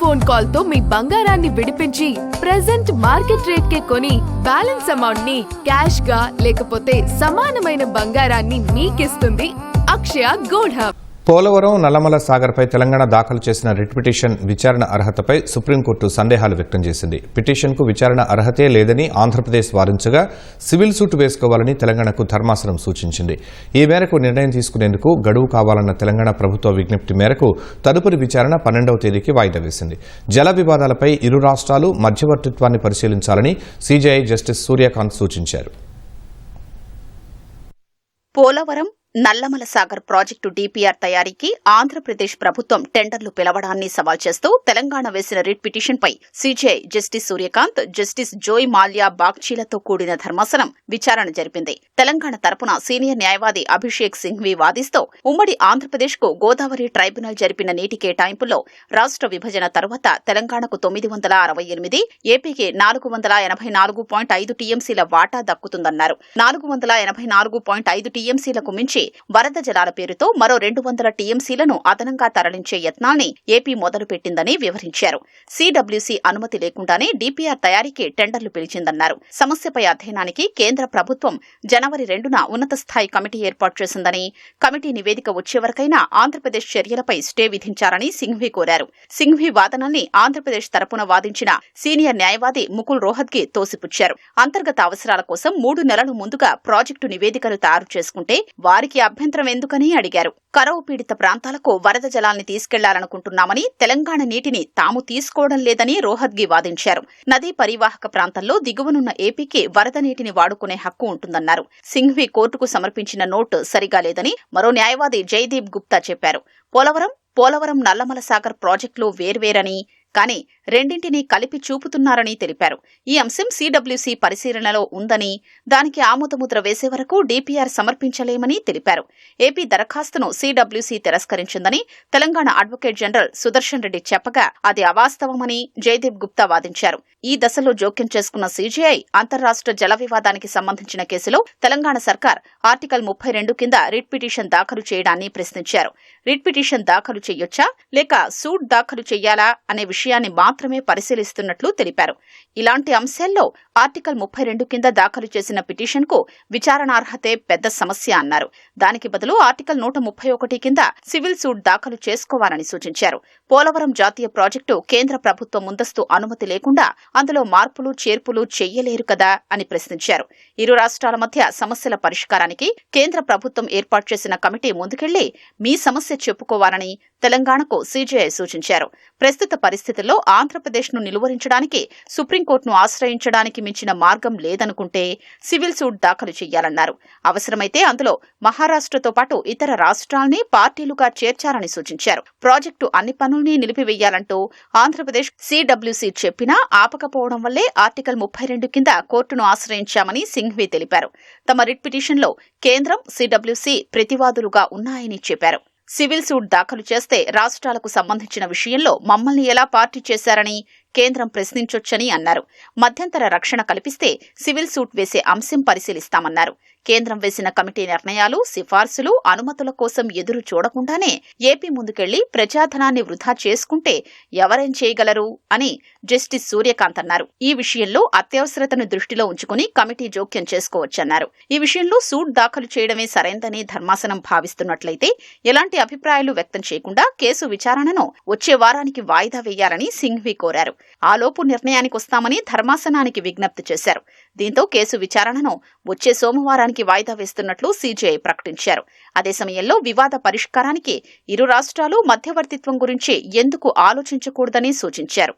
Phone call తో మీ బంగారాన్ని విడిపించి ప్రెజెంట్ మార్కెట్ రేట్ కే కొని బ్యాలెన్స్ అమౌంట్ ని క్యాష్ గా లేకపోతే సమానమైన బంగారాన్ని మీకిస్తుంది అక్షయ గోల్డ్ హబ్. పోలవరం నల్లమల సాగర్పై తెలంగాణ దాఖలు చేసిన రిట్ పిటిషన్ విచారణ అర్హతపై సుప్రీంకోర్టు సందేహాలు వ్యక్తం చేసింది. పిటిషన్కు విచారణ అర్హతే లేదని ఆంధ్రప్రదేశ్ వాదించగా సివిల్ సూట్ వేసుకోవాలని తెలంగాణకు ధర్మాసనం సూచించింది. ఈ మేరకు నిర్ణయం తీసుకునేందుకు గడువు కావాలన్న తెలంగాణ ప్రభుత్వ విజ్ఞప్తి మేరకు తదుపరి విచారణ 12వ తేదీకి వాయిదా వేసింది. జల వివాదాలపై ఇరు రాష్ట్రాలు మధ్యవర్తిత్వాన్ని పరిశీలించాలని సీజేఐ జస్టిస్ సూర్యకాంత్ సూచించారు. పోలవరం నల్లమల సాగర్ ప్రాజెక్టు డీపీఆర్ తయారీకి ఆంధ్రప్రదేశ్ ప్రభుత్వం టెండర్లు పిలవడాన్ని సవాల్ చేస్తూ తెలంగాణ వేసిన రిట్ పిటిషన్పై CJI justice Suryakant, justice Joymalya బాగ్చీలతో కూడిన ధర్మాసనం విచారణ జరిపింది. తెలంగాణ తరపున సీనియర్ న్యాయవాది అభిషేక్ సింఘ్వి వాదిస్తూ ఉమ్మడి ఆంధ్రప్రదేశ్కు గోదావరి ట్రైబ్యునల్ జరిపిన నీటి కేటాయింపులో రాష్ట్ర విభజన తరువాత తెలంగాణకు 968, ఏపీకి 484.5 టీఎంసీల వాటా దక్కుతుందన్నారు. 484.5 టీఎంసీలకు మించి వరద జలాల పేరుతో మరో 200 టీఎంసీలను అదనంగా తరలించే యత్నాల్ని ఏపీ మొదలుపెట్టిందని వివరించారు. సిడబ్ల్యూసీ అనుమతి లేకుండానే డీపీఆర్ తయారీకి టెండర్లు పిలిచిందన్నారు. సమస్యపై అధ్యయనానికి కేంద్ర ప్రభుత్వం జనవరి 2న ఉన్నత స్థాయి కమిటీ ఏర్పాటు చేసిందని, కమిటీ నివేదిక వచ్చేవరకైనా ఆంధ్రప్రదేశ్ చర్యలపై స్టే విధించారని సింఘ్వి కోరారు. సింఘ్వి వాదనల్ని ఆంధ్రప్రదేశ్ తరపున వాదించిన సీనియర్ న్యాయవాది ముకుల్ రోహత్గి తోసిపుచ్చారు. అంతర్గత అవసరాల కోసం 3 నెలల ముందుగా ప్రాజెక్టు నివేదికలు తయారు చేసుకుంటే వారికి అభ్యంతరం ఎందుకని అడిగారు. కరవు పీడిత ప్రాంతాలకు వరద జలాల్ని తీసుకెళ్లాలనుకుంటున్నామని, తెలంగాణ నీటిని తాము తీసుకోవడం లేదని రోహత్గి వాదించారు. నదీ పరివాహక ప్రాంతంలో దిగువనున్న ఏపీకి వరద నీటిని వాడుకునే హక్కు ఉంటుందన్నారు. సింఘ్వి కోర్టుకు సమర్పించిన నోటు సరిగా లేదని మరో న్యాయవాది జయదీప్ గుప్తా చెప్పారు. పోలవరం నల్లమల సాగర్ ప్రాజెక్టులు వేర్వేరని, కానీ రెండింటినీ కలిపి చూపుతున్నారని తెలిపారు. ఈ అంశం సిడబ్ల్యూసీ పరిశీలనలో ఉందని, దానికి ఆమోదముద్ర వేసే వరకు డీపీఆర్ సమర్పించలేమని తెలిపారు. ఏపీ దరఖాస్తును సిడబ్ల్యూసీ తిరస్కరించిందని తెలంగాణ అడ్వకేట్ జనరల్ సుదర్శన్ రెడ్డి చెప్పగా అది అవాస్తవమని జయదీప్ గుప్తా వాదించారు. ఈ దశలో జోక్యం చేసుకున్న సీజేఐ అంతర్రాష్ట్ర జల వివాదానికి సంబంధించిన కేసులో తెలంగాణ సర్కార్ ఆర్టికల్ 32 కింద రిట్ పిటిషన్ దాఖలు చేయడాన్ని ప్రశ్నించారు. రిట్ పిటిషన్ దాఖలు చేయొచ్చా లేక సూట్ దాఖలు చెయ్యాలా అనే విషయాన్ని మాత్రమే పరిశీలిస్తున్నట్లు తెలిపారు. ఇలాంటి అంశాల్లో ఆర్టికల్ 32 కింద దాఖలు చేసిన పిటిషన్కు విచారణార్హతే పెద్ద సమస్య అన్నారు. దానికి బదులు ఆర్టికల్ 131 కింద సివిల్ సూట్ దాఖలు చేసుకోవాలని సూచించారు. పోలవరం జాతీయ ప్రాజెక్టు కేంద్ర ప్రభుత్వం ముందస్తు అనుమతి లేకుండా అందులో మార్పులు చేర్పులు చెయ్యలేరు కదా అని ప్రశ్నించారు. ఇరు రాష్ట్రాల మధ్య సమస్యల పరిష్కారానికి కేంద్ర ప్రభుత్వం ఏర్పాటు చేసిన కమిటీ ముందుకెళ్లి మీ సమస్య చెప్పుకోవాలని తెలంగాణకు సీజేఐ సూచించారు. ప్రస్తుత పరిస్థితుల్లో ఆంధ్రప్రదేశ్ను నిలువరించడానికి సుప్రీంకోర్టును ఆశ్రయించడానికి మించిన మార్గం లేదనుకుంటే సివిల్ సూట్ దాఖలు చేయాలన్నారు. అవసరమైతే అందులో మహారాష్ట్రతో పాటు ఇతర రాష్ట్రాల్ని పార్టీలుగా చేర్చాలని సూచించారు. ప్రాజెక్టు అన్ని పనుల్ని నిలిపివేయాలంటూ ఆంధ్రప్రదేశ్ సిడబ్ల్యూసీ చెప్పినా ఆపకపోవడం వల్లే ఆర్టికల్ 32 కింద కోర్టును ఆశ్రయించామని సింఘ్వి తెలిపారు. తమ రిట్ పిటిషన్లో కేంద్రం, సిడబ్ల్యూసీ ప్రతివాదులుగా ఉన్నాయని చెప్పారు. సివిల్ సూట్ దాఖలు చేస్తే రాష్ట్రాలకు సంబంధించిన విషయంలో మమ్మల్ని ఎలా పార్టీ చేశారని కేంద్రం ప్రశ్నించొచ్చని అన్నారు. మధ్యంతర రక్షణ కల్పిస్తే సివిల్ సూట్ వేసే అంశం పరిశీలిస్తామన్నారు. కేంద్రం వేసిన కమిటీ నిర్ణయాలు, సిఫార్సులు, అనుమతుల కోసం ఎదురు చూడకుండానే ఏపీ ముందుకెళ్లి ప్రజాధనాన్ని వృధా చేసుకుంటే ఎవరేం చేయగలరు అని జస్టిస్ సూర్యకాంత్ అన్నారు. ఈ విషయంలో అత్యవసరతను దృష్టిలో ఉంచుకుని కమిటీ జోక్యం చేసుకోవచ్చన్నారు. ఈ విషయంలో సూట్ దాఖలు చేయడమే సరైందని ధర్మాసనం భావిస్తున్నట్లయితే ఎలాంటి అభిప్రాయాలు వ్యక్తం చేయకుండా కేసు విచారణను వచ్చే వారానికి వాయిదా వేయాలని సింఘ్వి కోరారు. ఆలోపు నిర్ణయానికి వస్తామని ధర్మాసనానికి విజ్ఞప్తి చేశారు. దీంతో కేసు విచారణను వచ్చే సోమవారానికి వాయిదా వేస్తున్నట్లు సీజేఐ ప్రకటించారు. అదే సమయంలో వివాద పరిష్కారానికి ఇరు రాష్ట్రాలు మధ్యవర్తిత్వం గురించి ఎందుకు ఆలోచించకూడదని సూచించారు.